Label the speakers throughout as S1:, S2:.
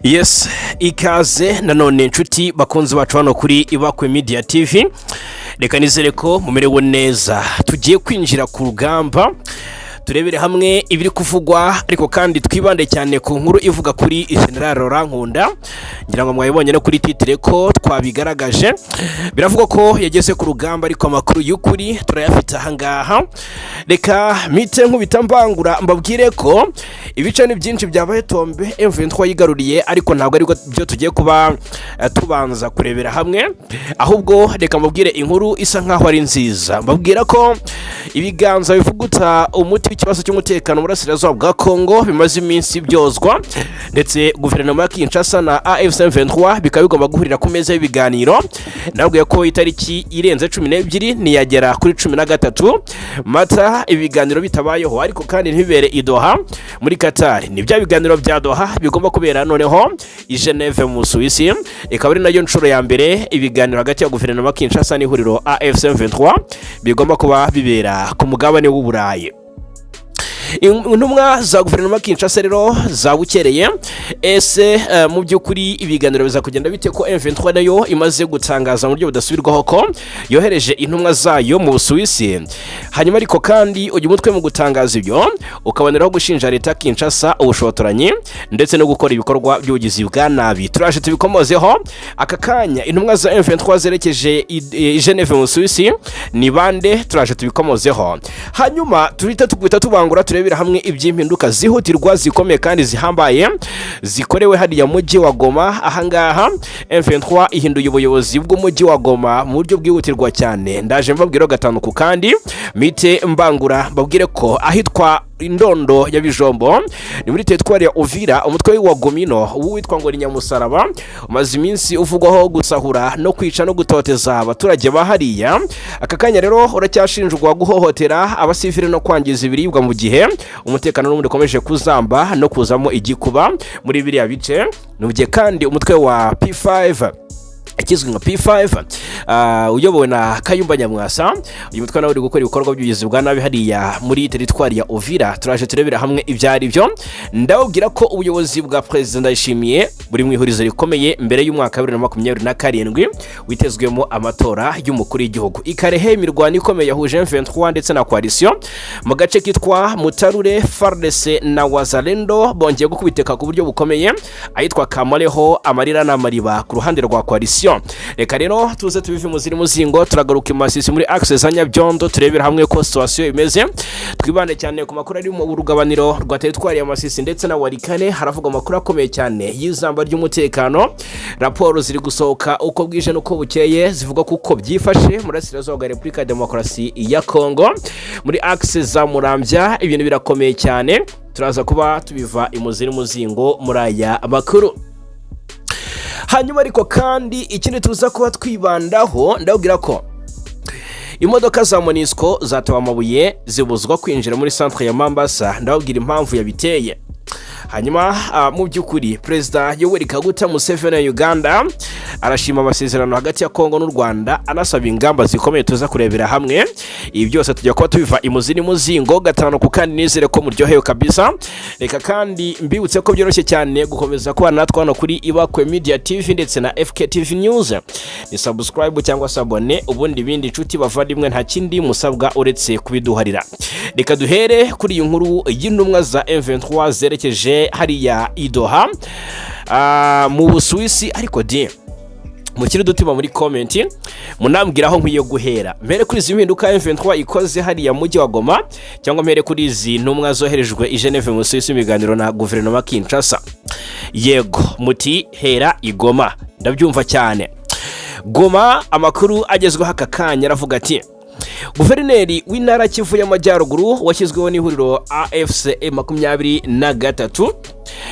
S1: Yes, ikaze nanone inshuti bakunze bacu hano kuri Ibakwe Media TV. Reka nizere ko mumerewe neza. Tugiye kwinjira ku rugamba. Turebere hamwe ibiri kuvugwa ariko kandi twibande cyane ku nkuru ivuga kuri General Laurent Nkunda. Ngira ngo mwayibonye no kuri titre ko twabigaragaje. Biravuga ko yageze ku rugamba ariko amakuru y'ukuri turayafite ahangaha. Reka mite nkubitambangura mbabwire ko ibice ni byinshi byabaye tombe M23 yigaruriye ariko ntabwo ariko byo tugiye kuba tubanza kurebera hamwe, ahubwo reka mbabwire inkuru isa nkaho ari nziza. Mbabwira ko ibiganza bivuguta umuti w'ikibazo cy'umutekano mu burasirazuba bwa Kongo bimaze iminsi byozwa, ndetse guverinoma ya Kinshasa na AF23 bikaba bigomba guhurira ku meza y'ibiganiro. Nabwo ko itariki irenze 12 niyagera kuri 13 Mata ibiganiro bitabayeho, ariko kandi ntibere i Doha muri Qatar. Ni bya biganiro bya Doha bigomba kubera noneho i Geneve mu Suisse. Ikaba ari nayo nshuro ya mbere ibiganiro hagati ya guverinoma Kinshasa n'ihuriro AF23 bigomba kuba bibera ku mugabane w'Uburayi. Intumwa za guverinoma Kinshasa rero zabukereye ese mu byukuri ibiganiro biza kugenda bite ko M23 nayo imaze gutangaza mu buryo budasubirwaho ko yohereje intumwa zayo mu Busuwisi. Hanyuma ariko kandi uyu mutwe mu gutangaza ibyo ukaboneraho gushinja leta Kinshasa ubushotoranyi ndetse no gukora ibikorwa by'ubugizi bwa nabi. Turaje tubikomozeho aka kanya. Intumwa za M23 zerekeje i Geneve mu Busuwisi ni bande? Turaje tubikomozeho. Hanyuma turita tugwita tubangura turebera hamwe iby'impinduka zihutirwa zikomeye kandi zihambaye zikorewe hariya mujyi wa Goma. Ahangaha M23 ihinduye ubuyobozi bw'umujyi wa Goma mu buryo bwihutirwa cyane. Ndaje mbabwira gatanu ku kandi mite mbangura mbabwire ko ahitwa Indondo ya Bijombo ni muri teritwari ya Uvira, umutwe wa Gomino witwa ngo ni Nyamusaraba umaze iminsi uvugwaho gusahura no kwica no gutoteza abaturage bahariya. Aka kanya rero uracyashinjwa guhohotera abasivile no kwangiza ibiribwa mu gihe umutekano n'umundi ukomeje kuzamba no kuzamo igikuba muri biriya bice. Nubye kandi umutwe wa P5 ikizwe nka P5 uyobowe na Kayumba Nyamwasa. Uyu mutwe nawe uri gukora ibikorwa by'ubugizi bwa nabi hariya muri teritwari ya Uvira. Turaje turebera hamwe ibyari byo. Ndababwira ko ubuyobozi bwa President Ndayishimiye buri mu ihurizo rikomeye mbere y'umwaka 2027 witezwemo amatora y'umukuru w'igihugu. Ikarehe imirwano ikomeye yahuje M23 ndetse na coalition mu gace kitwa Mutarure. FARDC na Wazalendo bongeye gukubiteka ku buryo bukomeye ahitwa Kamareho, Amarira na Mariba ku ruhande rwa coalition. Reka rero tuze tubive mu ziri muzingo turagaruka imasisi muri access anya byondo turebera hamwe ko situation imeze. Twibande cyane ku makuru ari mu rugabaniro rwa teritwari ya Masisi ndetse na Warikane. Haravuga amakuru akomeye cyane y'izamba ry'umutekano. Raporo ziri gusohoka uko bwije nuko bukeye zivuga kuko byifashe muri Burasirazuba bwa Repubulika ya Demokarasi ya Kongo muri access za Murambya. Ibintu birakomeye cyane, turaza kuba tubiva imuziri muzingo muri aya makuru. Hanyuma ariko kandi ikindi tuza kuba twibandaho, ndabwira ko imodoka za Monisco zatawa amabuye zibuzwa kwinjira muri centre ya Mombasa. Ndababwira impamvu yabiteye. Hanyuma mu byukuri President Yoweri Kaguta Museveni wa Uganda arashima amasezerano hagati ya Kongo n'u Rwanda, anasaba ingamba zikomeye tuza kurebera hamwe. Ibi byose tujya kuba tubiva imuzini muzingo gatanu ku kandi nizere ko muryohewe kabisa. Reka kandi mbibutse ko byoroshye cyane gukomeza kubana natwe hano kuri Ibakwe Media TV ndetse na FK TV News. Ni subscribe cyangwa sabone, ubundi bindi inshuti bavandimwe nta kindi musabwa uretse kubiduharira. Reka duhere kuri iyi nkuru y'intumwa za M23 zerekeje hariya i Doha mu Busuwisi. Ariko mukiri dutima muri comment munambwira aho nkwiye guhera. Mbere kuri izi mpinduka M23 ikoze hariya mujyi wa Goma, cyangwa mbere kuri izi ntumwa zoherejwe i Geneve mu Suisse imiganiro na guverinoma Kinshasa? Yego muti hera i Goma, ndabyumva cyane. Goma amakuru agezweho aka kanya aravuga ati Guverineri w'intara Kivu y'Amajyaruguru washyizweho n'ihuriro AFC 23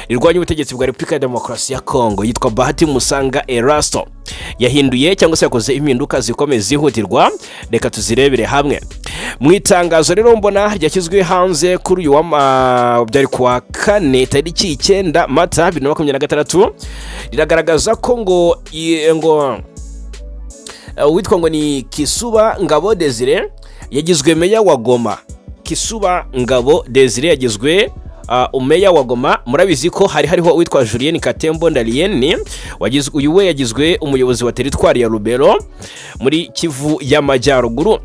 S1: rirwanya ubutegetsi bwa Repubulika ya Demokarasi ya Kongo yitwa Bahati Musanga Erasto yahinduye cyangwa se yakoze impinduka zikomeye zihutirwa. Reka tuzirebere hamwe. Mu itangazo rero mbona ryashyizwe hanze kuri uyu byari kuwa kane tariki 9 Mata 2026 riragaragaza ko ngo witwa ngo ni Kisuba Ngabo Desire yagizwe meya wa Goma. Kisuba Ngabo Desire yagizwe umeya wa Goma murabizi ko hariho witwa Julien Katembo Ndalieni uyu we yagizwe umuyobozi wa teritwari ya Lubero muri Kivu y'Amajyaruguru.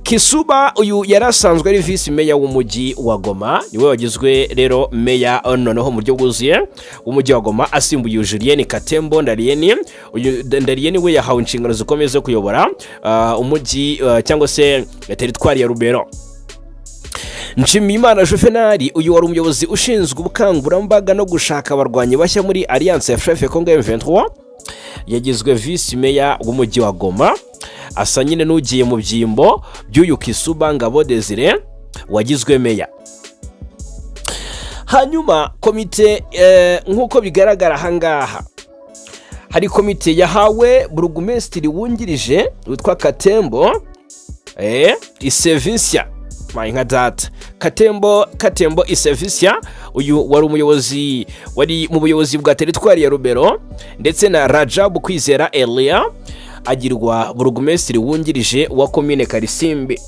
S1: Kisuba uyu yarasanzwe ari vice meya w'umujyi wa Goma niwe wagizwe rero meya noneho mu buryo bwuzuye w'umujyi wa Goma asimbuye Julien Katembo Ndalieni. Uyu Ndalieni we yahawe inshingano zikomeye zo kuyobora umujyi cyangwa se teritwari ya Lubero. Nshimiyimana Juvenal uyu wari umuyobozi ushinzwe ubukangurambaga no gushaka abarwanyi bashya muri Alliance ya Freve Congo M23 yagizwe vice meya w'umujyi wa Goma asa nyine n'ugiye mu byimbo by'uyu Kisuba Ngabo Desire wagizwe meya. Hanyuma komite nk'uko bigaragara hangaha hari komite yahawe burugumesitiri wungirije witwa Katembo Isevisia nka data Katembo Isevisia. Uyu wari umuyobozi wari mu buyobozi bwa teritwari ya Lubero ndetse na Rajab Kwizera Elia agirwa burugumesitiri wungirije wa komine Karisimbi.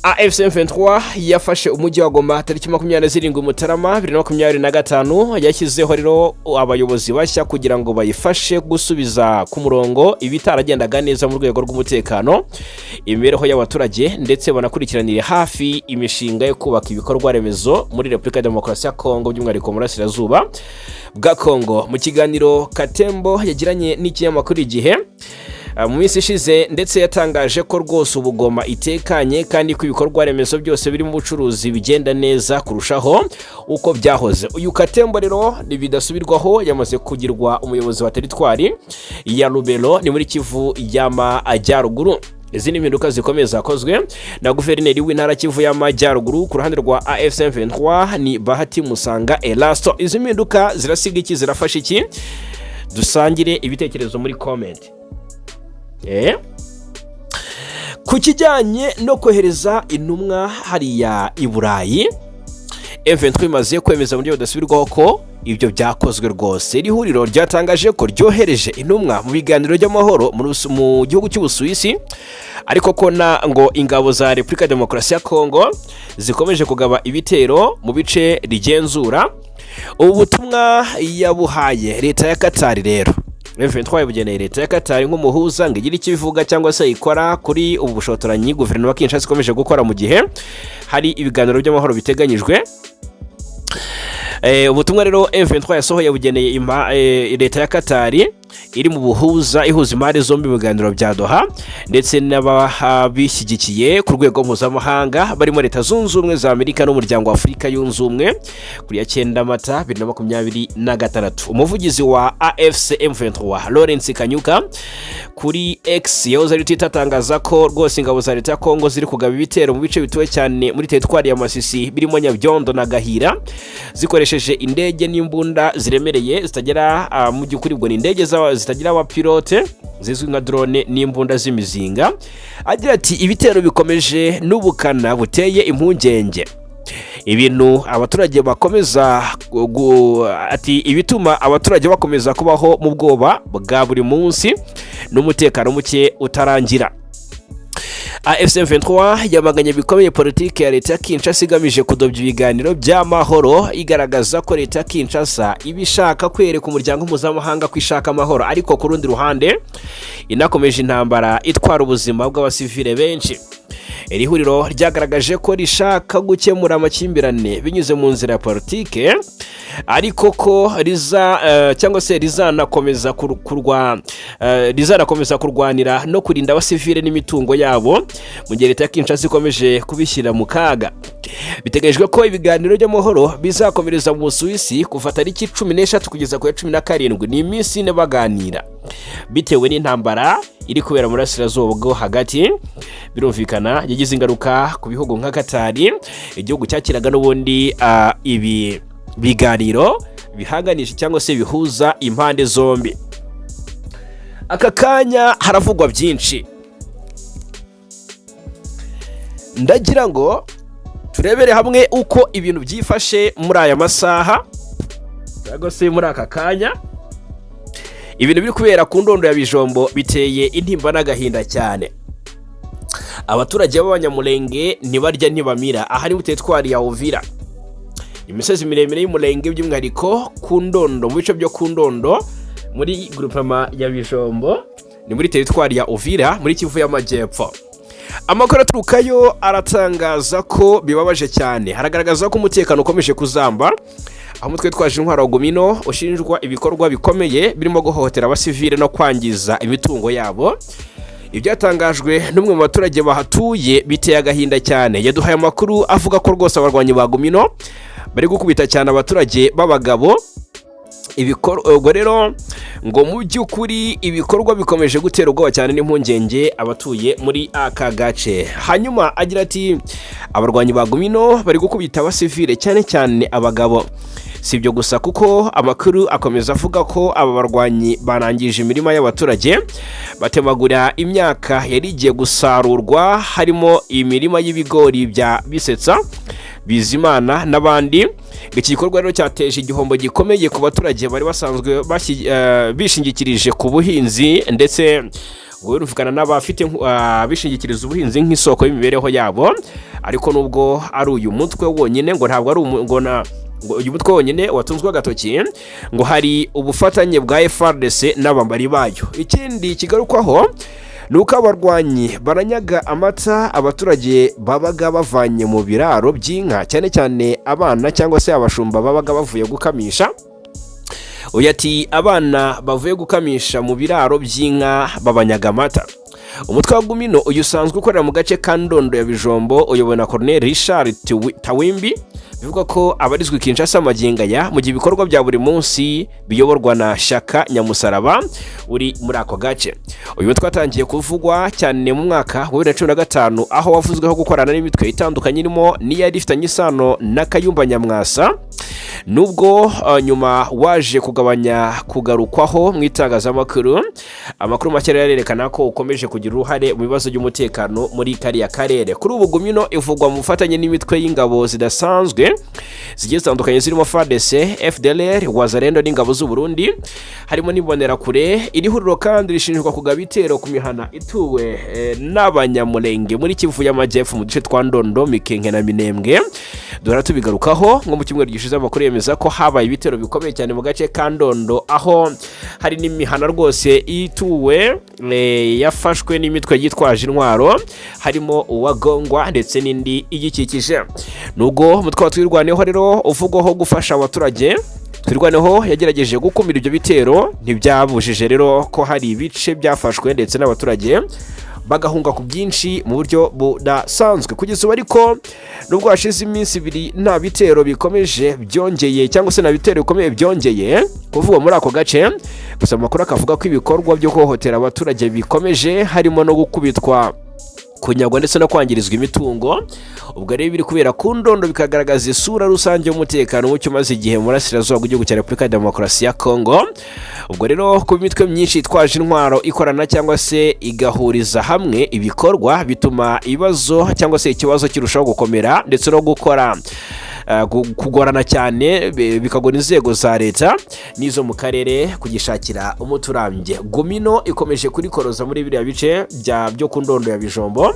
S1: AFC M23 yafashe umujyi wa Goma tariki 27 Mutarama 2025 yashyizeho rero abayobozi bashya kugira ngo bayifashe gusubiza ku murongo ibitaragendaga neza mu rwego rw'umutekano, imibereho y'abaturage ndetse banakurikiranire hafi imishinga yo kubaka ibikorwa remezo muri Repubulika ya Demokarasi ya Kongo by'umwihariko mu burasirazuba bwa Kongo. Mu kiganiro Katembo yagiranye n'ikinyamakuru Igihe mu minsi ishize ndetse yatangaje ko rwose ubugoma itekanye kandi ko ibikorwa remezo byose biri mu bucuruzi bigenda neza kurushaho uko byahoze. Uyu Katembo rero bidasubirwaho yamaze kugirwa umuyobozi wa teritwari ya Lubero ni muri Kivu y'Amajyaruguru. Izi ni impinduka zikomeye zakozwe na guverineri w'intara Kivu y'Amajyaruguru ku ruhande rwa AFC M23 ni Bahati Musanga Elasto. Izi mpinduka zirasiga iki, zirafasha iki? Dusangire ibitekerezo muri comment. Ku kijyanye no kohereza intumwa hariya i Burayi, M23 imaze kwemeza mu buryo budasubirwaho ko ibyo byakozwe rwose. Iri huriro ryatangaje ko ryohereje intumwa mu biganiro by'amahoro mu gihugu cy'Ubusuwisi, ariko ko ngo ingabo za Repubulika ya Demokarasi ya Kongo zikomeje kugaba ibitero mu bice rigenzura. Ubu butumwa yabuhaye leta ya Katari rero. M23 yabugeneye leta ya Katari nk'umuhuza ngo igire icyo ivuga cyangwa se ikora kuri ubu bushotoranyi guverinoma Kinshasa ikomeje gukora mu gihe hari ibiganiro by'amahoro biteganyijwe. Ubutumwa rero M23 yasohoye yabugeneye leta ya Katari iri mu buhuza ihuza impande zombi mu biganiro bya Doha ndetse n'ababishyigikiye ku rwego mpuzamahanga barimo Leta Zunze Ubumwe za Amerika n'umuryango wa Afurika Yunze Ubumwe kuri ya 9 Mata 2026. Umuvugizi wa AFC M23 Laurent Kanyuka kuri X yahoze ari twitangaza ko rwose ingabo za leta ya Kongo ziri kugaba ibitero mu bice bituwe cyane muri teritwari ya Masisi birimo Nyabyondo na Gahira zikoresheje indege n'imbunda ziremereye zitagera mu by'ukuri bwo indege zitagira abapilote zizwi nka drone n'imbunda z'imizinga. Agira ati ibitero bikomeje n'ubukana buteye impungenge, ibintu abaturage bakomeza ati ibituma abaturage bakomeza kubaho mu bwoba bwa buri munsi n'umutekano muke utarangira. AFC M23 yamaganye bikomeye politike ya leta ya Kinshasa igamije kudobya ibiganiro by'amahoro, igaragaza ko leta ya Kinshasa ibishaka kwereka umuryango mpuzamahanga kwishaka amahoro, ariko ku rundi ruhande inakomeje intambara itwara ubuzima bw'abasivile benshi. Iri huriro ryagaragaje ko rishaka gukemura amakimbirane binyuze mu nzira ya politike, ariko ko cyangwa se rizanakomeza kurwanira no kurinda abasivile n'imitungo yabo mu gihe leta ya Kinshasa ikomeje kubishyira mu kaga. Biteganyijwe ko ibiganiro by'amahoro bizakomereza mu Busuwisi kuva tariki 16 kugeza ku ya 17. Ni iminsi ine baganira bitewe n'intambara iri kubera mu burasirazuba bwo hagati. Birumvikana yagize ingaruka ku bihugu nka Katari, igihugu cyakiraga n'ubundi ibi biganiro bihanganisha cyangwa se bihuza impande zombi. Aka kanya haravugwa byinshi, ndagira ngo turebere hamwe uko ibintu byifashe muri aya masaha cyangwa se muri aka kanya. Ibintu biri kubera ku ndondo ya Bijombo biteye intimba n'agahinda cyane. Abaturage b'abanyamulenge ntibarya ntibamira, aha ni mutetwari ya Uvira. imisozi miremire y'umurenge by'umwihariko ku Ndondo, mu bice byo ku Ndondo muri groupement ya Bijombo, ni muri teritwari ya Uvira muri Kivu y'Amajyepfo. Amakuru aturukayo aratangaza ko bibabaje cyane, haragaragaza ko umutekano ukomeje kuzamba, aho umutwe twaje intwaro Gomino ushinjwa ibikorwa bikomeye birimo guhohotera abasivile no kwangiza imitungo yabo. Ibyatangajwe n'umwe mu baturage bahatuye biteye agahinda cyane, yaduhaye amakuru avuga ko rwose abarwanyi ba Gomino bari gukubita cyane abaturage b'abagabo. Ibikorwa rero ngo mu by'ukuri ibikorwa bikomeje gutera ubwoba cyane n'impungenge abatuye muri aka gace. Hanyuma agira ati abarwanyi ba Gomino bari gukubita abasivile cyane cyane abagabo. Si ibyo gusa kuko amakuru akomeza avuga ko aba barwanyi barangije imirima y'abaturage, batemagura imyaka yari igiye gusarurwa, harimo imirima y'ibigori bya Bisetsa, Bizimana n'abandi. Iki gikorwa rero cyateje igihombo gikomeye ku baturage bari basanzwe bishingikirije ku buhinzi, ndetse birumvikana n'abafite bishingikiriza ubuhinzi nk'isoko y'imibereho yabo. Ariko nubwo ari uyu mutwe wonyine, ngo ntabwo ari uyu mutwe wonyine watunzwe agatoki, ngo hari ubufatanye bwa FARDC n'abambari bayo. Ikindi kigarukwaho nuko abarwanyi baranyaga amata abaturage babaga bavanye mu biraro by'inka, cyane cyane abana cyangwa se abashumba babaga bavuye gukamisha. Uyu ati abana bavuye gukamisha mu biraro by'inka babanyaga amata. Umutwe wa Gomino uyu usanzwe ukorera mu gace ka Ndondo ya Bijombo uyobowe na Colonel Richard Tawimbi, bivuga ko abarizwe Kinshasa amagingaya mu gihe ibikorwa bya buri munsi biyoborwa na Shaka Nyamusaraba uri muri ako gace. Uyu mutwe watangiye kuvugwa cyane mu mwaka wa 2015, aho wavuzweho gukorana n'imitwe itandukanye irimo n'iyari ifitanye isano na Kayumba Nyamwasa, nubwo nyuma waje kugarukwaho mu itangazamakuru. Amakuru make yarerekana ko ukomeje kugira uruhare mu bibazo by'umutekano muri kariya karere. Kuri ubu Gomino ivugwa mu bufatanye n'imitwe y'ingabo zidasanzwe zigiye zitandukanye zirimo FARDC, FDLR, Wazalendo n'ingabo z'u Burundi, harimo n'ibonera kure. Iri huriro kandi rishinjwa kugaba ibitero ku mihana ituwe n'abanyamurenge muri Kivu y'Amajyepfo mu duce twa Ndondo, Mikenke na Minembwe. Dora tubigarukaho nko mu cyumweru gishize, amakuru yemeza ko habaye ibitero bikomeye cyane mu gace ka Ndondo, aho hari n'imihana rwose ituwe yafashwe n'imitwe yitwaje intwaro, harimo uwagongwa ndetse n'indi igikikije. Nubwo umutwe twirwaneho rero uvugwaho gufasha abaturage, twirwaneho yagerageje gukumira ibyo bitero, ntibyabujije rero ko hari ibice byafashwe ndetse n'abaturage bagahunga ku byinshi mu buryo budasanzwe. Kugeza ubu ariko nubwo hashize iminsi ibiri nta bitero bikomeje byongeye, cyangwa se nta bitero bikomeye byongeye kuvugwa muri ako gace, gusa amakuru akavuga ko ibikorwa byo guhohotera abaturage bikomeje, harimo no gukubitwa, kunyagwa ndetse no kwangirizwa imitungo. Ubwo rero biri kubera ku Ndondo bikagaragaza isura rusange y'umutekano mucyo maze igihe mu burasirazuba bw'igihugu cya Repubulika ya Demokarasi ya Kongo. Ubwo rero ku mitwe myinshi itwaje intwaro ikorana cyangwa se igahuriza hamwe ibikorwa, bituma ibibazo cyangwa se ikibazo kirushaho gukomera ndetse no kugorana cyane, bikagora inzego za leta n'izo mu karere kugishakira umuturambye. Gomino ikomeje kurikoroza muri biriya bice byo ku Ndondo ya Bijombo.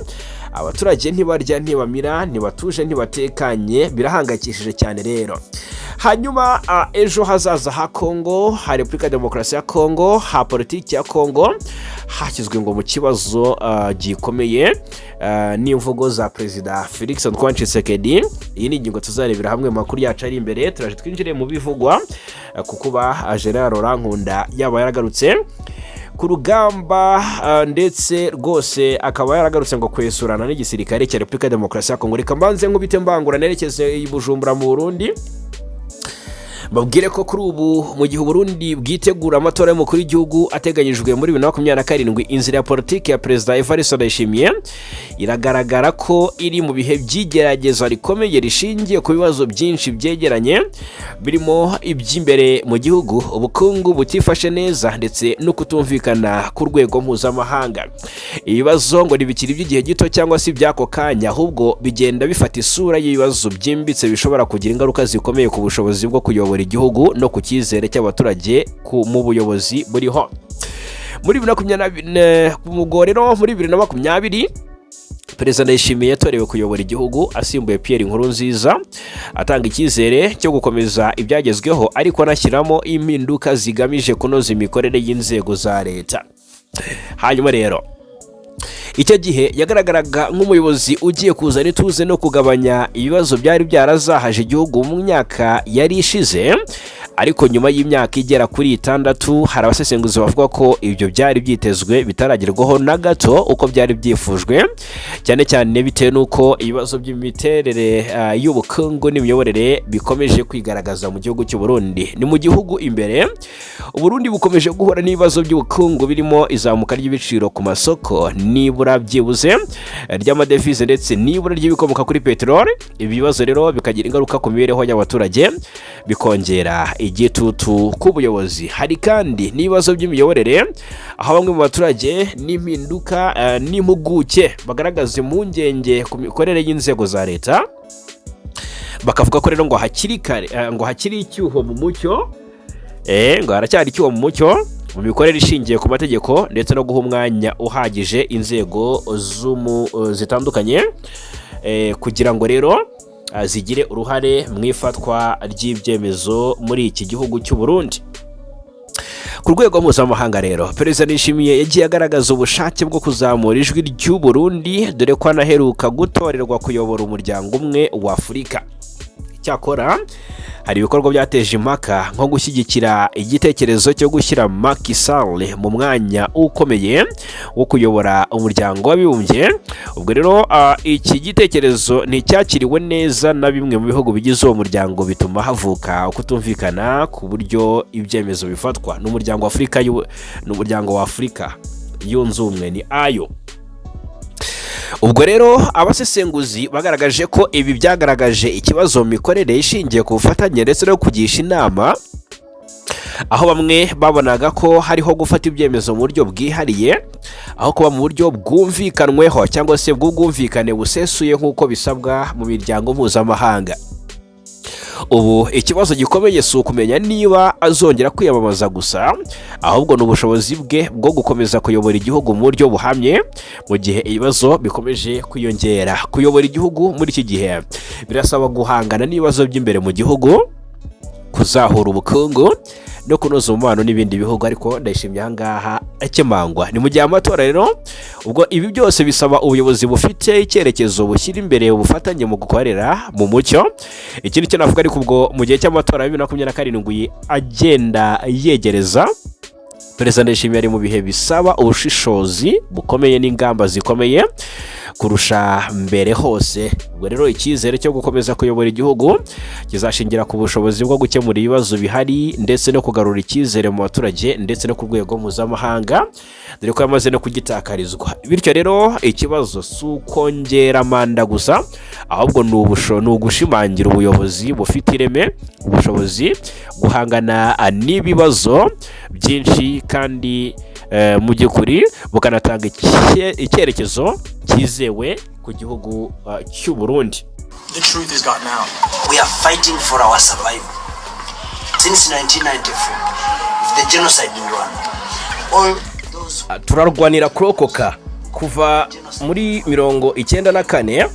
S1: Abaturage ntibarya, ntibamira, ntibatuje, ntibatekanye, birahangayikishije cyane rero. Hanyuma ejo hazaza ha Kongo, ha Repubulika ya Demokarasi ya Kongo, ha politiki ya Kongo hashyizwe ngo mu kibazo gikomeye n'imvugo za Perezida Felix Antoine Tshisekedi. Iyi ni ingingo tuzarebera hamwe makuru yacu ari imbere. Turaje twinjire mu bivugwa kukuba General Laurent Nkunda yaba yaragarutse Kurugamba, ndetse rwose akaba yaragarutse ngo kwesurana n'igisirikare cya Repubulika ya Demokarasi ya Kongo. Reka mbanze nkubite mbangura nerekeze i Bujumbura mu Burundi, babwire ko kuri ubu mu gihe Burundi bwitegura amatora y'umukuru w'igihugu ateganyijwe muri 2027, inzira ya politike ya Perezida Evariste Ndayishimiye iragaragara ko iri mu bihe by'igerageza rikomeye rishingiye ku bibazo byinshi byegeranye, birimo iby'imbere mu gihugu, ubukungu butifashe neza ndetse no kutumvikana ku rwego mpuzamahanga. Ibibazo ngo ntibikiri by'igihe gito cyangwa se iby'ako kanya, ahubwo bigenda bifata isura y'ibibazo byimbitse bishobora kugira ingaruka zikomeye ku bushobozi bwo kuyobora igihugu no ku cyizere cy'abaturage mu buyobozi buriho. Muri 2020 Perezida Ndayishimiye yatorewe kuyobora igihugu asimbuye Pierre Nkurunziza, atanga icyizere cyo gukomeza ibyagezweho ariko anashyiramo impinduka zigamije kunoza imikorere y'inzego za leta. Hanyuma rero icyo gihe yagaragaraga nk'umuyobozi ugiye kuzana ituze no kugabanya ibibazo byari byarazahaje igihugu mu myaka yari ishize, ariko nyuma y'imyaka igera kuri 6 hari abasesenguzi bavuga ko ibyo byari byitezwe bitaragerwaho na gato uko byari byifujwe, cyane cyane bitewe n'uko ibibazo by'imiterere y'ubukungu n'imiyoborere bikomeje kwigaragaza mu gihugu cy'u Burundi. Ni mu gihugu imbere Burundi bukomeje guhura n'ibibazo by'ubukungu birimo izamuka ry'ibiciro ku masoko, nibura byibuze ry'amadevize ndetse nibura ry'ibikomoka kuri peteroli. Ibibazo rero bikagira ingaruka ku mibereho y'abaturage, bikongera igitutu ku buyobozi. Hari kandi n'ibibazo by'imiyoborere, aho bamwe mu baturage n'impinduka n'impuguke bagaragaza impungenge ku mikorere y'inzego za leta, bakavuga ko rero ngo hakiri icyuho mu mucyo, ngo haracyari icyuho mu mucyo mu mikorere ishingiye ku mategeko ndetse no guha umwanya uhagije inzego zitandukanye kugira ngo rero zigire uruhare mu ifatwa ry'ibyemezo muri iki gihugu cy'u Burundi. Ku rwego mpuzamahanga rero Perezida Ndayishimiye yagiye agaragaza ubushake bwo kuzamura ijwi ry'u Burundi, dore ko anaheruka gutorerwa kuyobora umuryango umwe wa Afurika. Cyakora hari ibikorwa byateje impaka nko gushyigikira igitekerezo cyo gushyira Macky Sall mu mwanya ukomeye wo kuyobora umuryango w'abibumbye. Ubwo rero iki gitekerezo nticyakiriwe neza na bimwe mu bihugu bigize uwo muryango, bituma havuka kutumvikana ku buryo ibyemezo bifatwa n'umuryango wa Afurika yunze ubumwe ni ayo. Ubwo rero abasesenguzi bagaragaje ko ibi byagaragaje ikibazo mu mikorere ishingiye ku bufatanye ndetse no kugisha inama, aho bamwe babonaga ko hariho gufata ibyemezo mu buryo bwihariye aho kuba mu buryo bwumvikanweho cyangwa se bw'ubwumvikane busesuye nk'uko bisabwa mu miryango mpuzamahanga. Ubu ikibazo gikomeye si ukumenya niba azongera kwiyamamaza gusa, ahubwo n'ubushobozi bwe bwo gukomeza kuyobora igihugu mu buryo buhamye mu gihe ibibazo bikomeje kwiyongera. Kuyobora igihugu muri iki gihe birasaba guhangana n'ibibazo by'imbere mu gihugu, kuzahura ubukungu no kunoza umubano n'ibindi bihugu, ariko Ndayishimiye ahangaha akemangwa. Ni mu gihe amatora rero, ubwo ibi byose bisaba ubuyobozi bufite icyerekezo bushyira imbere ubufatanye mu gukorera mu mucyo. Ikindi cyo navuga ariko ubwo mu gihe cy'amatora ya 2027 agenda yegereza, Perezida Ndayishimiye ari mu bihe bisaba ubushishozi bukomeye n'ingamba zikomeye kurusha mbere hose. Ubwo rero icyizere cyo gukomeza kuyobora igihugu kizashingira ku bushobozi bwo gukemura ibibazo bihari ndetse no kugarura icyizere mu baturage ndetse no ku rwego mpuzamahanga, dore ko yamaze no kugitakarizwa. Bityo rero ikibazo si ukongera manda gusa, ahubwo ni ugushimangira ubuyobozi bufite ireme, ubushobozi guhangana n'ibibazo byinshi kandi mu by'ukuri bukanatanga icyerekezo cyizewe ku gihugu cy'u Burundi.
S2: The truth is got now. We are fighting for our survival. Since 1994, the genocide in Rwanda. All those
S1: turarwanira kurokoka kuva muri 1994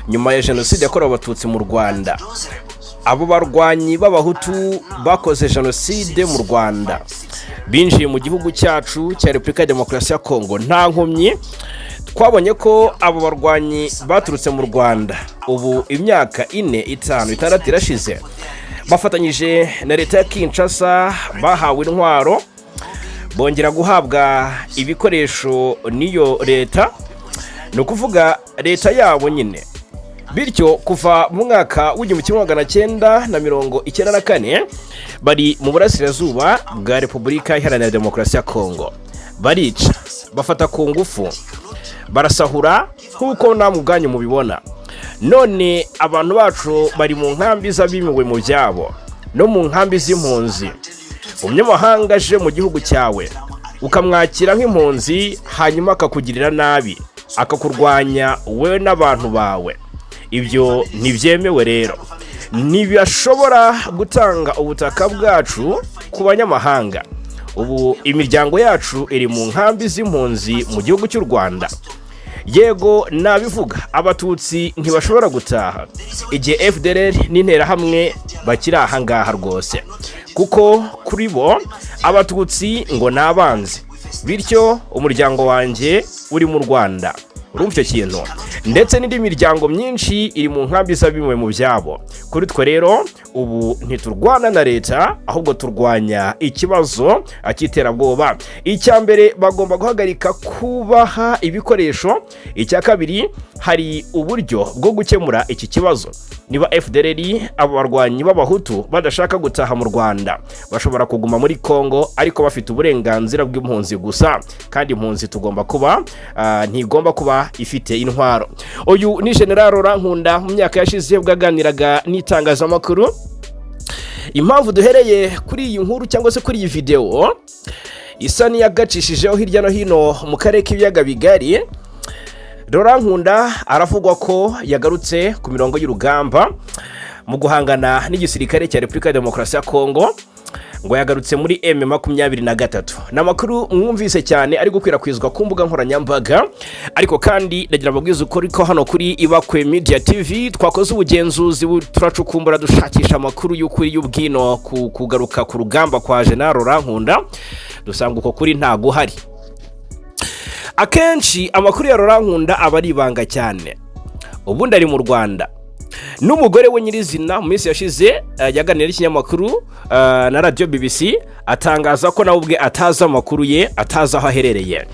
S1: nyuma ya jenoside yakorewe abatutsi mu Rwanda. Abo barwanyi b'abahutu bakoze jenoside mu Rwanda binjiye mu gihugu cyacu cya Repubulika ya Demokarasi ya Kongo nta nkomyi. Twabonye ko abo barwanyi baturutse mu Rwanda ubu imyaka 4, 5, 6 irashize, bafatanyije na leta ya Kinshasa, bahawe intwaro, bongera guhabwa ibikoresho n'iyo leta, no kuvuga leta yabo nyine. Bityo kuva mu mwaka w'1994 bari mu burasirazuba bwa Repubulika Iharanira Demokarasi ya Kongo, barica, bafata ku ngufu, barasahura nk'uko namwe ubwanyu mubibona. None abantu bacu bari mu nkambi z'abimiwe mu byabo no mu nkambi z'impunzi. Umunyamahanga aje mu gihugu cyawe ukamwakira nk'impunzi, hanyuma akakugirira nabi, akakurwanya we n'abantu bawe. Ibyo ntibyemewe rero. Ntibashobora gutanga ubutaka bwacu ku banyamahanga. Ubu imiryango yacu iri mu nkambi z'impunzi mu gihugu cy'u Rwanda. yego nabivuga abatutsi ntibashobora gutaha igihe FDLR n'interahamwe bakiri aha ngaha rwose, kuko kuri bo abatutsi ngo nabanze, bityo umuryango wanjye uri mu Rwanda, urumva icyo kintu, ndetse n'indi miryango myinshi iri mu nkambi z'abimwe mu byabo. Kuri twe rero ubu ntiturwana na leta, ahubwo turwanya ikibazo cy'iterabwoba. Icya mbere bagomba guhagarika kubaha ibikoresho, icya kabiri hari uburyo bwo gukemura iki kibazo. Niba FDLR abarwanyi b'abahutu badashaka gutaha mu Rwanda, bashobora kuguma muri Kongo ariko bafite uburenganzira bw'impunzi gusa, kandi impunzi tugomba kuba ntigomba kuba ifite intwaro. Uyu ni General Laurent Nkunda mu myaka yashize bwaganiraga n'itangazamakuru. Impamvu duhereye kuri iyi nkuru cyangwa se kuri iyi video isa n'iyagacishijeho hirya no hino mu karere k'ibiyaga bigari, Laurent Nkunda aravugwa ko yagarutse ku mirongo y'urugamba mu guhangana n'igisirikare cya Repubulika ya Demokarasi ya Kongo, ngo yagarutse muri M23. Namakuru mwumvise cyane ari gukwirakwizwa ku mbuga nkoranyambaga, ariko kandi ndagira ababwiza ukuri ko hano kuri Ibakwe Media TV twakoze ubugenzuzi, turacukumbura dushakisha amakuru y'ukuri y'ubwino kugaruka ku rugamba kwa General Laurent Nkunda, dusanga uko kuri nta guhari. Akenshi amakuru ya Laurent Nkunda aba ari ibanga cyane. Ubundi ari mu Rwanda n'umugore we nyirizina mu minsi yashize yaganira n'ikinyamakuru na radio BBC, atangaza ko nawe ubwe ataza amakuru ye, ataza aho aherereye.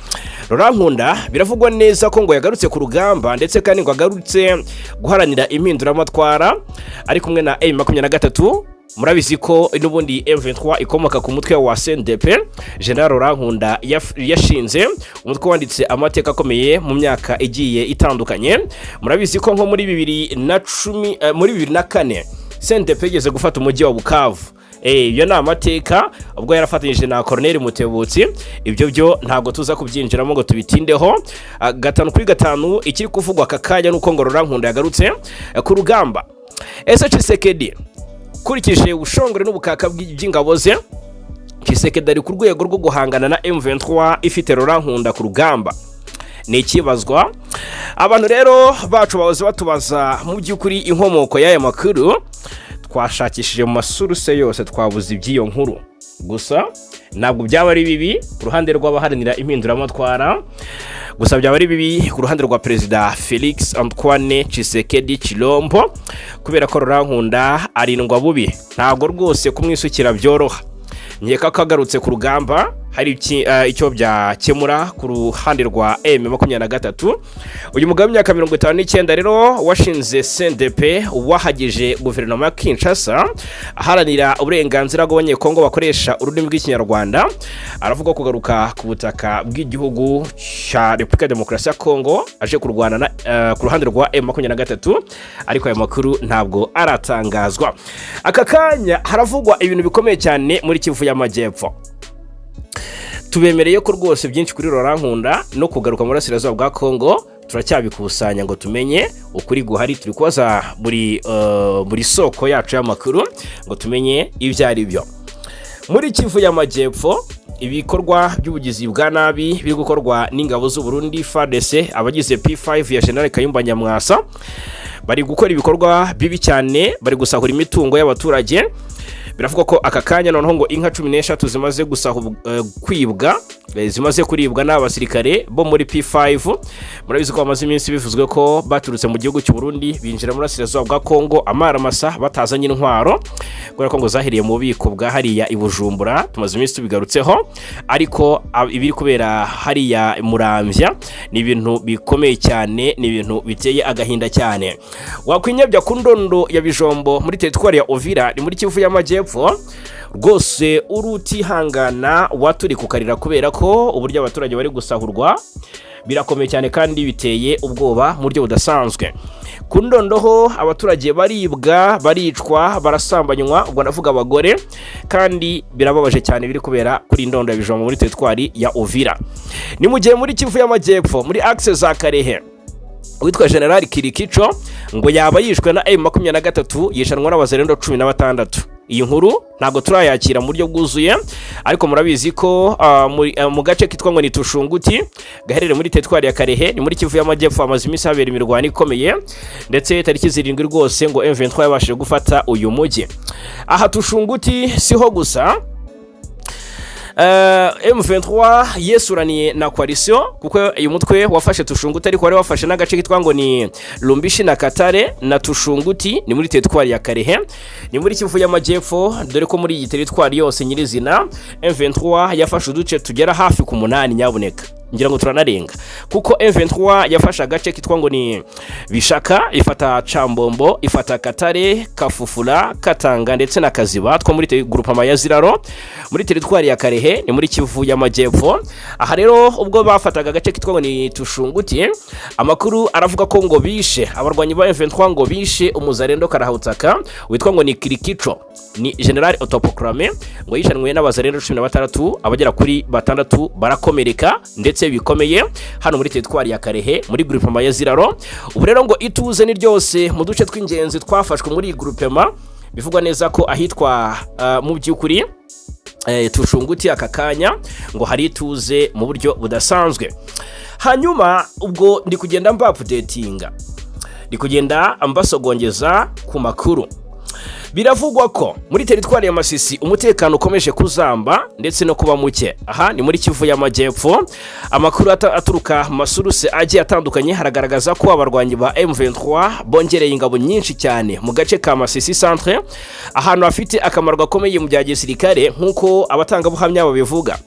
S1: Laurent Nkunda biravugwa neza ko ngo yagarutse ku rugamba, ndetse kandi ngo agarutse guharanira impinduramatwara ari kumwe na M23. Murabizi ko n'ubundi M23 ikomoka ku mutwe wa CNDP. General Laurent Nkunda yashinze umutwe wanditse amateka akomeye mu myaka igiye itandukanye. Murabizi ko nko muri 2010 muri 2004 CNDP yigeze gufata umujyi wa Bukavu. Iyo ni amateka, ubwo yarafatanyije na Colonel Mutebutsi. Ibyo byo ntabwo tuza kubyinjiramo ngo tubitindeho. 5 ikiri kuvugwa akakanya nuko ngo Laurent Nkunda yagarutse ku rugamba. Tshisekedi kurikije ubushongore n'ubukaka bw'ingabo ze, Tshisekedi ari ku rwego rwo guhangana na M23 ifite Laurent Nkunda ku rugamba. Ni ikibazwa abantu rero bacu bahoze batubaza mu by'ukuri inkomoko y'aya makuru. Twashakishije mu masuruse yose twabuze iby'iyo nkuru, gusa ntabwo byaba ari bibi ku ruhande rw'abaharanira impinduramatwara, gusa byaba ari bibi ku ruhande rwa Perezida Felix Antoine Tshisekedi Chilombo, kubera ko Laurent Nkunda arindwa bubi, ntabwo rwose kumwisukira byoroha. Nkeka ko agarutse ku rugamba hari icyo byakemura ku ruhande rwa M23. Uyu mugabo w'imyaka 59 rero washinze CNDP, wahagije guverinoma ya Kinshasa aharanira uburenganzira bw'abanyekongo bakoresha ururimi rw'ikinyarwanda, aravuga kugaruka ku butaka bw'igihugu cya Repubulika ya Demokarasi ya Kongo aje kurwana ku ruhande rwa M23, ariko aya makuru ntabwo aratangazwa. Aka kanya haravugwa ibintu bikomeye cyane muri Kivu y'Amajyepfo. Tubemereye ko rwose byinshi kuri Laurent Nkunda no kugaruka muri Burasirazuba bwa Kongo turacyabikusanya ngo tumenye ukuri guhari. Turi kubaza muri soko yacu y'amakuru ngo tumenye ibyo ari byo. Muri Kivu y'Amajyepfo ibikorwa by'ubugizi bwa nabi biri gukorwa n'ingabo z'u Burundi FARDC, abagize P5 ya General Kayumba Nyamwasa bari gukora ibikorwa bibi cyane, bari gusahura imitungo y'abaturage. Biravuga ko aka kanya noneho ngo inka 13 zimaze zimaze kuribwa n'abasirikare bo muri P5. Murabizi ko bamaze iminsi bivuzwe ko baturutse mu gihugu cy'u Burundi binjira muri Burasirazuba bwa Kongo amaramasa batazanye intwaro, kubera ko ngo zahiriye mu bubiko bwa hariya i Bujumbura. Tumaze iminsi tubigarutseho, ariko ibiri kubera hariya Muramvya ni ibintu bikomeye cyane, ni ibintu biteye agahinda cyane. Wakwinyabya ku ndondo ya Bijombo muri teritwari ya Uvira ni muri Kivu y'Amajyepfo, rwose urutihangana waturi kukarira kubera ko uburyo abaturage bari gusahurwa birakomeye cyane kandi biteye ubwoba mu buryo budasanzwe. Ku ndondoho abaturage baribwa, baricwa, barasambanywa, ubwo navuga abagore, kandi birababaje cyane biri kubera kuri ndondo ya Bijombo muri teritwari ya Uvira. Ni mu gihe muri Kivu y'Amajyepfo muri axe za Karere witwa General Kirikico ngo yaba yishwe na M23 yishanwa n'abazerendo 16. iyi nkuru ntabwo turayakira mu buryo bwuzuye, ariko murabizi ko mu gace kitwa ngo ni Tushunguti gaherereye muri teritwari ya Karere ni muri Kivu y'Amajyepfo amaze iminsi habera imirwano ikomeye, ndetse tariki 7 rwose ngo M23 yabashije gufata uyu mujyi. Aha Tushunguti siho gusa M23 yesuraniye na coalition, kuko uyu mutwe wafashe Tushunguti ariko wari wafashe n'agace kitwa ngo ni Lumbishi na Katare na Tushunguti ni muri teritwari ya Karere ni muri Kivu y'Amajyepfo, dore ko muri iyi teritwari yose nyirizina M23 yafashe uduce tugera hafi ku 8 nyabuneka, ngira ngo turanarenga, kuko M23 yafashe agace kitwa ngo ni Bishaka, ifata Chambombo, ifata Katare, Kafufula, Katanga ndetse na Kaziba two muri groupement ya Ziraro muri teritwari ya Karere ni muri Kivu y'Amajyepfo. Aha rero ubwo bafataga agace kitwa ngo ni Tushunguti, amakuru aravuga ko ngo bishe abarwanyi ba M23 ngo bishe umuzarendo karahutaka witwa ngo ni Kirikico, ni General Autoproclamé, ngo yishanwe n'abazarendo 16 abagera kuri 6 barakomereka ndetse bikomeye hano muri teritwari ya Karere muri groupement ya Ziraro. Ubu rero ngo ituze ni ryose mu duce tw'ingenzi twafashwe muri groupement, bivugwa neza ko ahitwa mu by'ukuri Tushunguti akakanya ngo hari ituze mu buryo budasanzwe. Hanyuma ubwo ndi kugenda updatinga, ndi kugenda ambasogongeza ku makuru. Biravugwa ko muri teritwari ya Masisi umutekano ukomeje kuzamba ndetse no kuba muke. Aha ni muri Kivu y'Amajyepfo, amakuru aturuka masuruse agiye atandukanye haragaragaza ko abarwanyi ba M23 bongereye ingabo nyinshi cyane mu gace ka Masisi centre, ahantu afite akamaro gakomeye mu bya gisirikare nk'uko abatangabuhamya babivuga.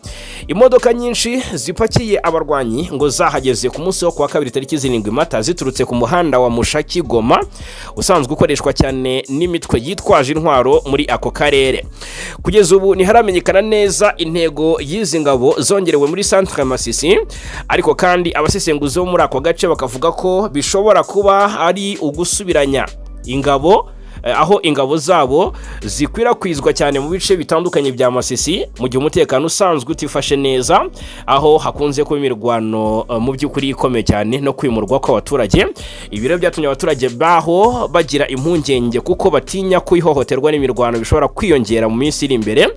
S1: Imodoka nyinshi zipakiye abarwanyi ngo zahageze ku munsi wo kwa 2 tariki 7 Mata ziturutse ku muhanda wa Mushaki Goma, usanzwe ukoreshwa cyane n'imitwe yitwaje intwaro muri ako karere. Kugeza ubu ntiharamenyekana neza intego y'izi ngabo zongerewe muri centre Masisi, ariko kandi abasesenguzi bo muri ako gace bakavuga ko bishobora kuba ari ugusubiranya ingabo, aho ingabo zabo zikwirakwizwa cyane mu bice bitandukanye bya Masisi mu gihe umutekano usanzwe utifashe neza, aho hakunze kuba imirwano mu by'ukuri ikomeye cyane no kwimurwa kw'abaturage. Ibiro byatumye abaturage baho bagira impungenge kuko batinya kwihohoterwa n'imirwano bishobora kwiyongera mu minsi iri imbere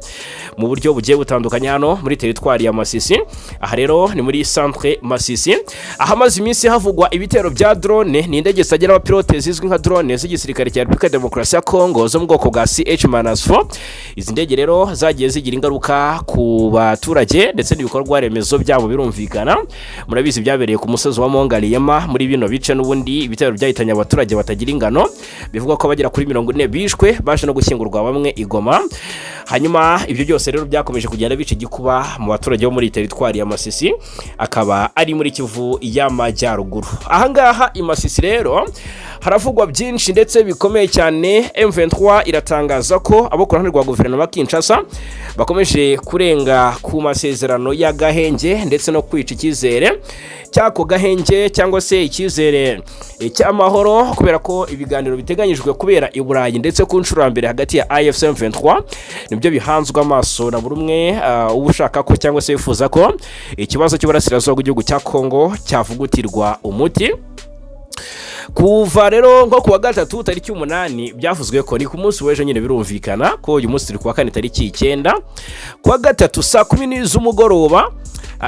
S1: mu buryo bugiye butandukanye hano muri teritwari ya Masisi. Aha rero ni muri centre Masisi, ahamaze iminsi havugwa ibitero bya drone, ni indege zitagira abapilote zizwi nka drone z'igisirikare cya Repubulika Demokarasi ya Kongo zo mu bwoko bwa CH-4. Izi ndege rero zagiye zigira ingaruka ku baturage ndetse n'ibikorwa remezo byabo birumvikana. Murabizi byabereye ku musozi wa Mongaliyema muri bino bice, n'ubundi ibitero byahitanye abaturage batagira ingano, bivuga ko bagera kuri 40 bishwe, baje no gushyingurwa bamwe i Goma. Hanyuma ibyo byose rero byakomeje kugenda bica igikuba mu baturage bo muri teritwari ya Masisi, akaba ari muri Kivu y'Amajyaruguru. Ahangaha i Masisi rero haravugwa byinshi ndetse bikomeye cyane. M23 iratangaza ko abo ku ruhande rwa guverinoma Kinshasa bakomeje kurenga ku masezerano ya gahenge ndetse no kwica icyizere cyako gahenge cyangwa se icyizere cy'amahoro, kubera ko ibiganiro biteganyijwe kubera i Burayi ndetse ku nshuro ya mbere hagati ya AFC M23 nibyo bihanzwe amaso na buri umwe ubushaka ko cyangwa se yifuza ko ikibazo cy'uburasirazuba bw'igihugu cya Kongo cyavugutirwa umuti. Kuva rero nko kuwa 3 tariki 8 byavuzwe ko ni ku munsi w'ejo nyine birumvikana ko uyu munsi turi kuwa 4 tariki 9, kuwa 3 saa 10 z'umugoroba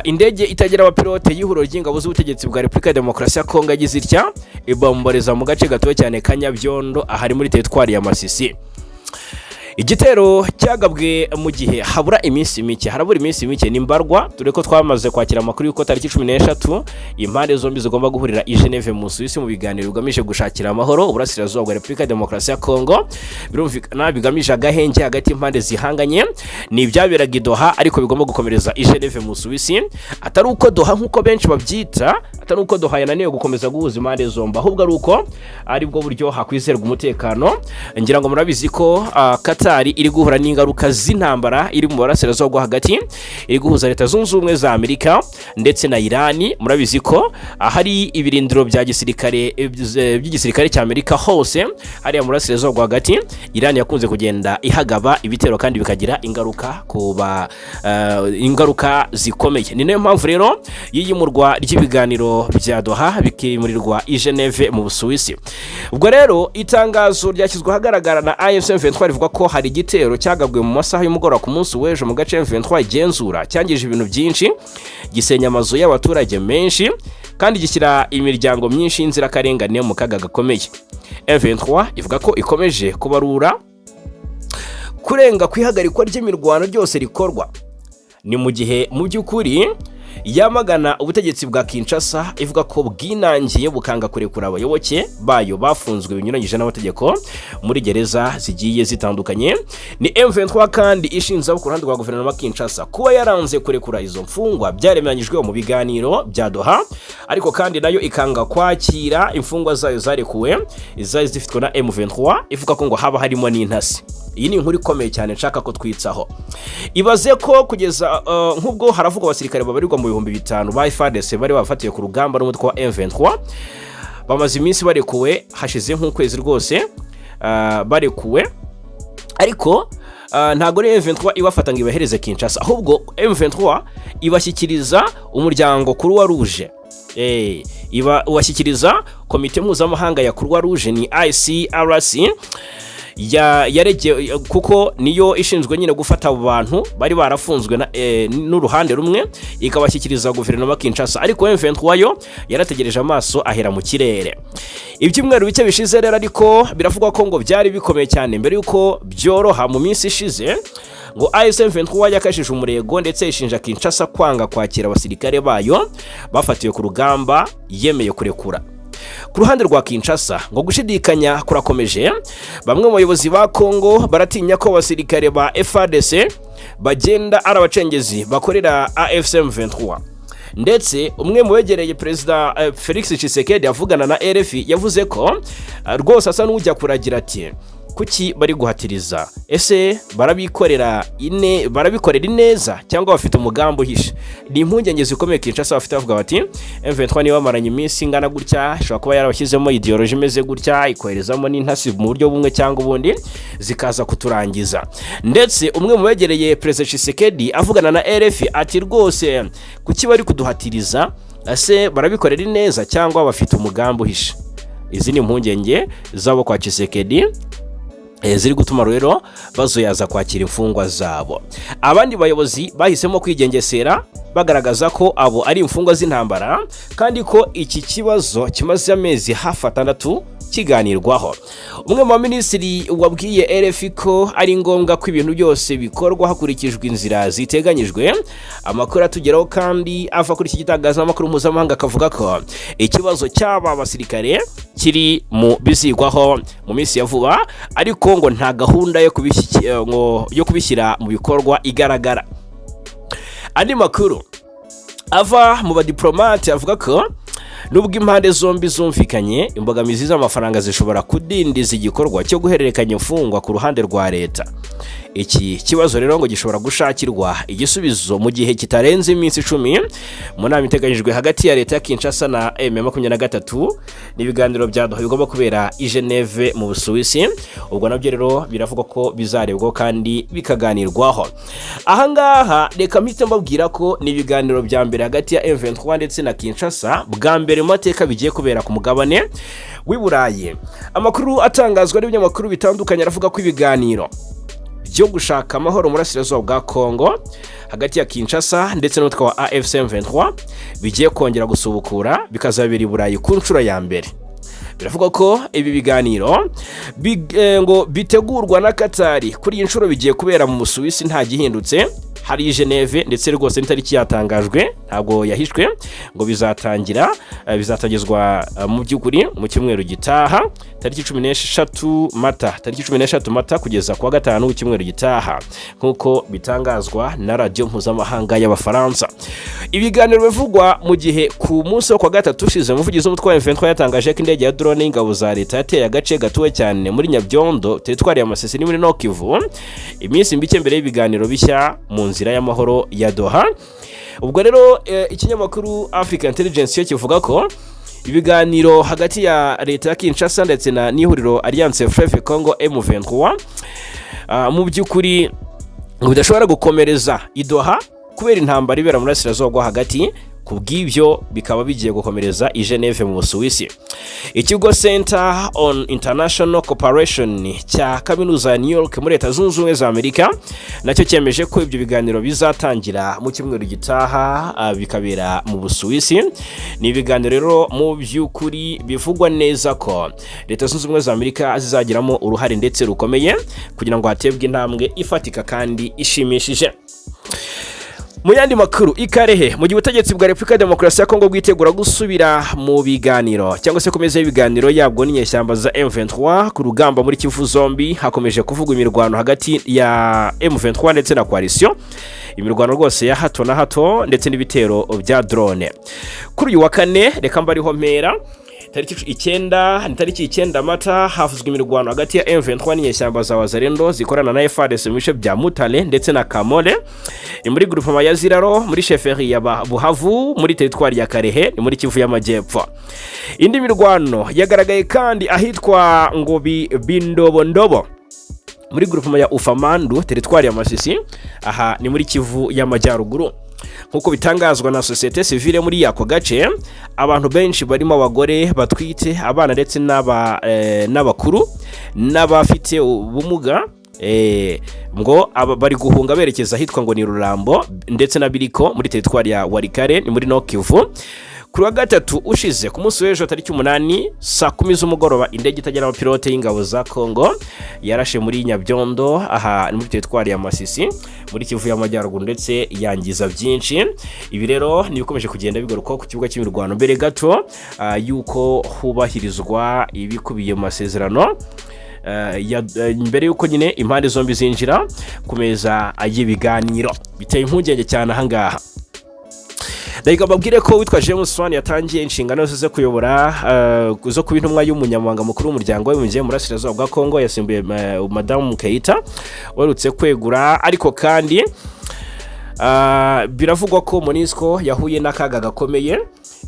S1: indege itagira abapilote y'ihuriro ry'ingabo z'ubutegetsi bwa Repubulika Demokarasi ya Kongo yagize itya ibomboreza mu gace gato cyane Kanyabyondo ahari muri teritwari ya Masisi. Igitero cyagabwe mu gihe harabura iminsi mike nimbarwa, dore ko twamaze kwakira amakuru yuko tariki 13 impande zombi zigomba guhurira i Geneve mu Suisse mu biganiro bigamije gushakira amahoro uburasirazuba bwa Repubulika Demokarasi ya Kongo. Birumvikana bigamije agahenge hagati impande zihanganye, ni ibyaberaga i Doha ariko bigomba gukomereza i Geneve mu Suisse. Atari uko Doha nkuko benshi babyita, atari uko Doha yananiwe gukomeza guhuza impande zombi, ahubwo ari uko ari bwo buryo hakwizerwa umutekano. Ngira ngo murabizi ko Katari iri guhura n'ingaruka z'intambara iri mu burasirazuba bwo hagati, iri guhuza Leta Zunze Ubumwe za Amerika ndetse na Irani. Murabizi ko hari ibirindiro bya gisirikare by'igisirikare cya Amerika hose hari mu burasirazuba bwo hagati. Irani yakunze kugenda ihagaba ibitero kandi bikagira ingaruka kuba ingaruka zikomeye. Ni nayo mpamvu rero y'iyimurwa ry'ibiganiro bya Doha bikimurirwa i Geneve mu Busuwisi. Ubwo rero itangazo ryashyizwe hagaragara na AFC M23 rivuga ko hari igitero cyagabwe mu masaha y'umugoroba ku munsi w'ejo mu gace M23 igenzura cyangije ibintu byinshi, gisenya amazu y'abaturage menshi kandi gishyira imiryango myinshi y'inzirakarengane mu kaga gakomeye. M23 ivuga ko ikomeje kubarura kurenga kwihagarikwa ry'imirwano ryose rikorwa. Ni mu gihe mu by'ukuri yamagana ubutegetsi bwa Kinshasa ivuga ko bwinangiye bukanga kurekura abayoboke bayo bafunzwe binyuranyije n'amategeko muri gereza zigiye zitandukanye. Ni M23 kandi ishinza ku ruhande rwa guverinoma Kinshasa kuba yaranze kurekura izo mfungwa byaremanyijwe mu biganiro bya Doha, ariko kandi nayo ikanga kwakira imfungwa zayo zarekuwe izari zifitwe na M23 ivuga ko ngo haba harimo n'intasi. Iyi ni inkuru ikomeye cyane nshaka ko twitsaho. Ibaze ko kugeza nk'ubwo haravuga abasirikare babarirwa mu 5,000 ba FARDC bari bafatiye ku rugamba n'umutwe wa M23 bamaze iminsi barekuwe, hashize nk'ukwezi rwose barekuwe, ariko ntago ari M23 ibafata ngo ibahereze Kinshasa, ahubwo M23 ibashyikiriza umuryango Croix Rouge. Ibashyikiriza komite mpuzamahanga ya Croix Rouge, ni ICRC yaregeye kuko niyo ishinzwe nyine gufata abo bantu bari barafunzwe n'uruhande rumwe ikabashyikiriza guverinoma Kinshasa, ariko M23 yo yarategereje amaso ahera mu kirere. Ibyumweru bike bishize rero ariko biravugwa ko ngo byari bikomeye cyane mbere yuko byoroha mu minsi ishize, ngo M23 yakashije umurego ndetse ishinja Kinshasa kwanga kwakira abasirikare bayo bafatiwe ku rugamba yemeye kurekura. Ku ruhande rwa Kinshasa ngo gushidikanya kurakomeje, bamwe mu bayobozi ba Kongo baratinya ko abasirikare ba FARDC bagenda ari abacengezi bakorera AFC M23. Ndetse umwe mu begereye Perezida Felix Tshisekedi avugana na RFI yavuze ko rwose asa n'ujya kuragira ati kuki bari guhatiriza, ese barabikorera ineza cyangwa bafite umugambo uhishe. Ni impungenge zikomeye Kinshasa bafite bavuga bati M23 niba maranye iminsi ingana gutya ishobora kuba yarabashyizemo ideology imeze gutya ikoherezamo n'intasi mu buryo bumwe cyangwa ubundi zikaza kuturangiza. Ndetse umwe mu begereye Perezida Tshisekedi avugana na RFI ati rwose kuki bari kuduhatiriza, ese barabikorera ineza cyangwa bafite umugambo uhishe. Izi ni impungenge zabo kwa Tshisekedi ziri gutuma rero bazoyaza kwakira imfungwa zabo. Abandi bayobozi bahisemo kwigengesera bagaragaza ko abo ari imfungwa z'intambara kandi ko iki kibazo kimaze amezi hafi 6 kiganirwaho. Umwe mu minisitiri wabwiye RFI ko ari ngombwa ko ibintu byose bikorwa hakurikijwe inzira ziteganyijwe. Amakuru atugeraho kandi ava kuri iki gitangazamakuru mpuzamahanga akavuga ko ikibazo cy'aba basirikare kiri mu bizigwaho mu minsi ya vuba, ariko ngo nta gahunda yo kubishyira mu bikorwa igaragara. Andi makuru ava mu badiplomate avuga ko nubwo impande zombi zumvikanye, imbogamizi z'amafaranga zishobora kudindiza igikorwa cyo guhererekanya imfungwa ku ruhande rwa leta. Iki kibazo rero ngo gishobora gushakirwa igisubizo mu gihe kitarenze iminsi 10 mu nama iteganyijwe hagati ya leta ya Kinshasa na M23. N'ibiganiro bya Doha bigomba kubera i Geneve mu Busuwisi. Ubwo nabyo rero biravuga ko bizarebwa kandi bikaganirwaho. Aha ngaha reka mpite mbabwira ko n'ibiganiro bya mbere hagati ya M23 ndetse na Kinshasa bwa mbere mu mateka bigiye kubera ku mugabane w'i Burayi. Amakuru atangazwa n'ibinyamakuru bitandukanye aravuga ko ibiganiro byo gushaka amahoro mu burasirazuba bwa Kongo hagati ya Kinshasa ndetse n'umutwe wa AFC M23 bigiye kongera gusubukura bikazabera i Burayi ku nshuro ya mbere. Biravuga ko ibi biganiro ngo bitegurwa na Katari kuri iyi nshuro bigiye kubera mu Busuwisi nta gihindutse. Hari i Geneve ndetse rwose n'itariki yatangajwe ntabwo yahishwe, ngo bizatangizwa mu by'ukuri mu cyumweru gitaha tariki 16 Mata kugeza kwa 5 w'icyumweru gitaha nkuko bitangazwa na radio mpuzamahanga y'Abafaransa. Ibiganiro bivugwa mu gihe ku munsi wo kwa 3 ushize umuvugizi w'umutwe wa M23 yatangaje ko indege ya drone y'ingabo za leta yateye agace gatuwe cyane muri Nyabyondo teritwari ya Masisi ni muri Nokivu iminsi mbike mbere y'ibiganiro bishya mu nzira y'amahoro ya Doha. Ubwo rero ikinyamakuru Africa Intelligence kivuga ko ibiganiro hagati ya leta ya Kinshasa ndetse na n'ihuriro Alliance Fleuve Congo M23 mu by'ukuri ngo bidashobora gukomereza i Doha kubera intambara ibera muri Burasirazuba bwo hagati kubw'ibyo bikaba bigiye gukomereza i Geneve mu Busuwisi. Ikigo Center on International Cooperation cya kaminuza ya New York muri Leta Zunze Ubumwe za Amerika nacyo cyemeje ko ibyo biganiro bizatangira mu cyumweru gitaha bikabera mu Busuwisi. Ni ibiganiro rero mu by'ukuri bivugwa neza ko Leta Zunze Ubumwe za Amerika zizagiramo uruhare ndetse rukomeye kugira ngo hatebwe intambwe ifatika kandi ishimishije. Mu yandi makuru ikarehe mu gihe ubutegetsi bwa Repubulika ya Demokarasi ya Kongo bwitegura gusubira mu biganiro cyangwa se komeza ibiganiro yabwo n'inyeshyamba za M23 ku rugamba muri Kivu zombi, hakomeje kuvugwa imirwano hagati ya M23 ndetse na coalition, imirwano rwose ya hato na hato ndetse n'ibitero bya drone. Kuri uyu wa kane reka mbariho mpera tariki 9 Mata havuzwe imirwano hagati ya M23 n'inyeshyamba za Wazalendo zikorana na FARDC mu bice bya Mutale ndetse na Kamole, muri groupement ya Ziraro muri chefferie ya Buhavu muri territoire ya Karehe ni muri Kivu y'Amajyepfo. Indi mirwano yagaragaye kandi ahitwa ngo Bindobondobo muri groupement ya Ufamandu territoire ya Masisi, aha ni muri Kivu y'Amajyaruguru. Nkuko bitangazwa na societe civile muri yako gace, abantu benshi barimo abagore batwite, abana ndetse n'abakuru n'abafite ubumuga ngo bari guhunga berekeza hitwa ngo ni Rurambo ndetse na Biriko muri territoire ya Warikare ni muri Nord Kivu. Kuri wa gatatu ushize ku munsi w'ejo tariki 8 saa 10 z'umugoroba indege itagira abapilote y'ingabo za Kongo yarashe muri Nyabyondo, aha ni muri territoire ya Masisi muri Kivu y'Amajyaruguru ndetse yangiza byinshi. Ibi rero ni bikomeje kugenda bigaruka ku kibuga cy'imirwano mbere gato yuko hubahirizwa ibikubiye mu masezerano mbere yuko nyine impande zombi zinjira ku meza y'ibiganiro. Biteye impungenge cyane ahangaha. Ndahika babwire ko witwa James Swan yatangiye inshingano ze kuyobora zo kuba intumwa y'umunyamabanga mukuru w'umuryango w'Abibumbye muri Burasirazuba bwa Kongo, yasimbuye Madamu Keita warutse kwegura. Ariko kandi biravugwa ko MONUSCO yahuye n'akaga gakomeye.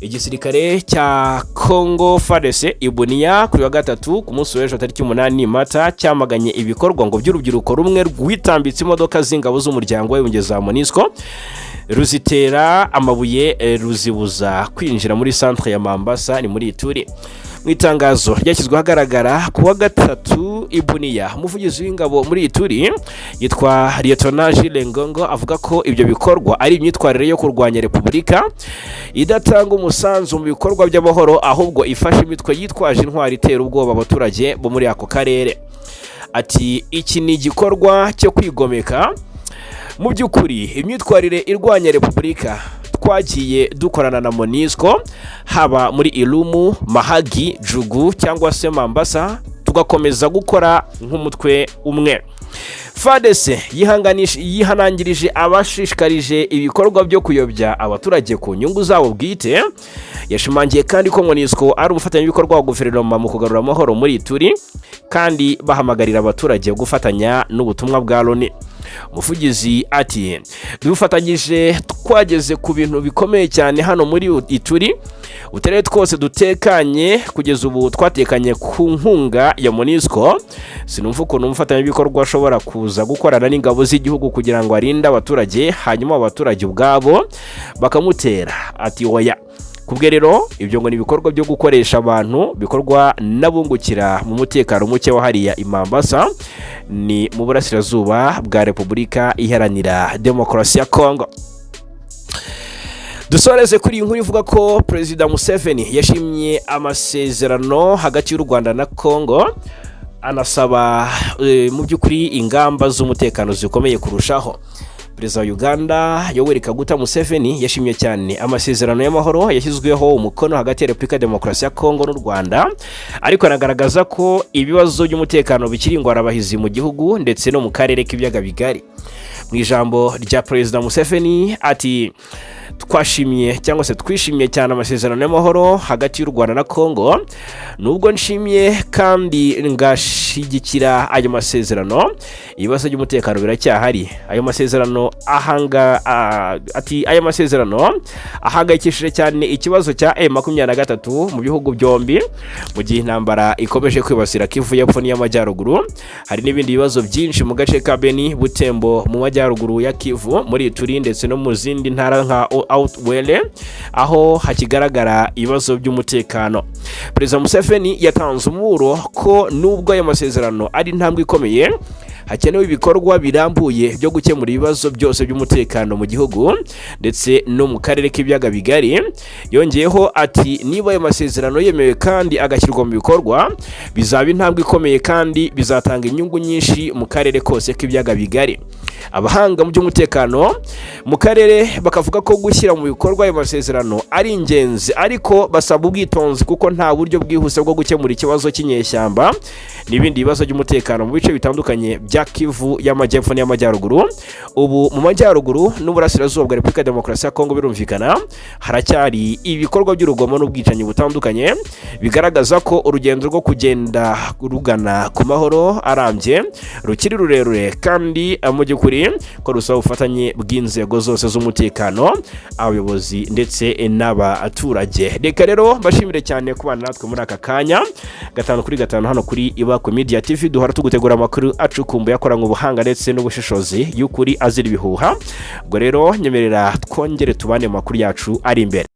S1: Igisirikare cya Kongo FARDC Ibunia kuri wa gatatu ku munsi w'ejo tariki 8 Mata cyamaganye ibikorwa ngo by'urubyiruko rumwe rwitambitse imodoka z'ingabo z'umuryango w'Abibumbye za MONUSCO ruzitera amabuye ruzibuza kwinjira muri centre ya Mambasa ni muri Ituri. Mu itangazo ryashyizwe hagaragara ku wa gatatu Ibunia, umuvugizi w'ingabo muri Ituri yitwa Lieutenant Gilles Ngongo avuga ko ibyo bikorwa ari imyitwarire yo kurwanya Repubulika idatanga umusanzu mu bikorwa by'amahoro, ahubwo ifasha imitwe yitwaje intwari itera ubwoba abaturage bo muri ako karere. Ati iki ni igikorwa cyo kwigomeka. Mu by'ukuri imyitwarire irwanya Repubulika twagiye dukorana na MONUSCO haba muri Irumu, Mahagi, Jugu cyangwa se Mambasa, tugakomeza gukora nk'umutwe umwe. FARDC yihanangirije abashishikarije ibikorwa byo kuyobya abaturage ku nyungu zabo bwite. Yashimangiye kandi ko MONUSCO ari umufatanyabikorwa wa guverinoma mu kugarura amahoro muri Ituri kandi bahamagarira abaturage gufatanya n'ubutumwa bwa LE10. Umuvugizi ati dufatanyije twageze ku bintu bikomeye cyane hano muri Ituri, uturere twose dutekanye kugeza ubu twatekanye ku nkunga ya MONUSCO. Sinumva ukuntu umufatanyabikorwa ashobora kuza gukorana n'ingabo z'igihugu kugira ngo arinde abaturage hanyuma abaturage ubwabo bakamutera. Ati oya, kubwe rero ibyo ngo ni ibikorwa byo gukoresha abantu bikorwa nabungukira mu mutekano muke wa hariya Imambasa ni mu burasirazuba bwa Repubulika Iharanira Demokarasi ya Kongo. Dusoreze kuri iyi nkuru ivuga ko Perezida Museveni yashimye amasezerano hagati y'u Rwanda na Kongo, anasaba mu by'ukuri ingamba z'umutekano zikomeye kurushaho. Perezida wa Uganda Yoweri Kaguta Museveni yashimye cyane amasezerano y'amahoro yashyizweho umukono hagati ya Repubulika ya Demokarasi ya Kongo n'u Rwanda, ariko anagaragaza ko ibibazo by'umutekano bikiri ingorabahizi mu gihugu ndetse no mu karere k'Ibyaga Bigari. Mu ijambo rya Perezida Museveni ati twishimiye cyane amasezerano y'amahoro hagati y'u Rwanda na Kongo, nubwo nshimye kandi ngashigikira ayo masezerano, ibibazo by'umutekano biracyahari. Ayo masezerano ahangayikishije cyane ikibazo cya M23 mu bihugu byombi mu gihe intambara ikomeje kwibasira Kivu y'Epfo n'iy'Amajyaruguru. Hari n'ibindi bibazo byinshi mu gace ka Beni, Butembo mu majyaruguru ya Kivu muri Ituri ndetse no mu zindi ntara nka out well, aho hakigaragara ibibazo by'umutekano. Perezida Museveni yatanze umuburo ko nubwo aya masezerano ari intambwe ikomeye, hakenewe ibikorwa birambuye byo gukemura ibibazo byose by'umutekano mu gihugu ndetse no mu karere k'Ibyaga Bigari. Yongeyeho ati niba aya masezerano yemewe kandi agashyirwa mu bikorwa, bizaba intambwe ikomeye kandi bizatanga inyungu nyinshi mu karere kose k'Ibyaga Bigari. Abahanga mu by'umutekano mu karere bakavuga ko gushyira mu bikorwa aya masezerano ari ingenzi, ariko basaba ubwitonzi kuko nta buryo bwihuse bwo gukemura ikibazo cy'inyeshyamba n'ibindi bibazo by'umutekano mu bice bitandukanye bya Kivu y'amajyepfo n'amajyaruguru. Ubu mu majyaruguru n'uburasirazuba bwa Repubulika ya Demokarasi ya Kongo birumvikana haracyari ibikorwa by'urugomo n'ubwicanyi butandukanye bigaragaza ko urugendo rwo kugenda rugana ku mahoro arambye rukiri rurerure, kandi mu by'ukuri ko rusaba ubufatanye bw'inzego zose z'umutekano, abayobozi ndetse n'abaturage. Reka rero bashimire cyane kubana natwe muri aka kanya 5 hano kuri Ibako Media TV. Duhora tugutegura amakuru acukumbuye akoranywe ubuhanga ndetse n'ubushishozi y'ukuri azira ibihuha. Ubwo rero nyemerera twongere tubane makuru yacu ari imbere.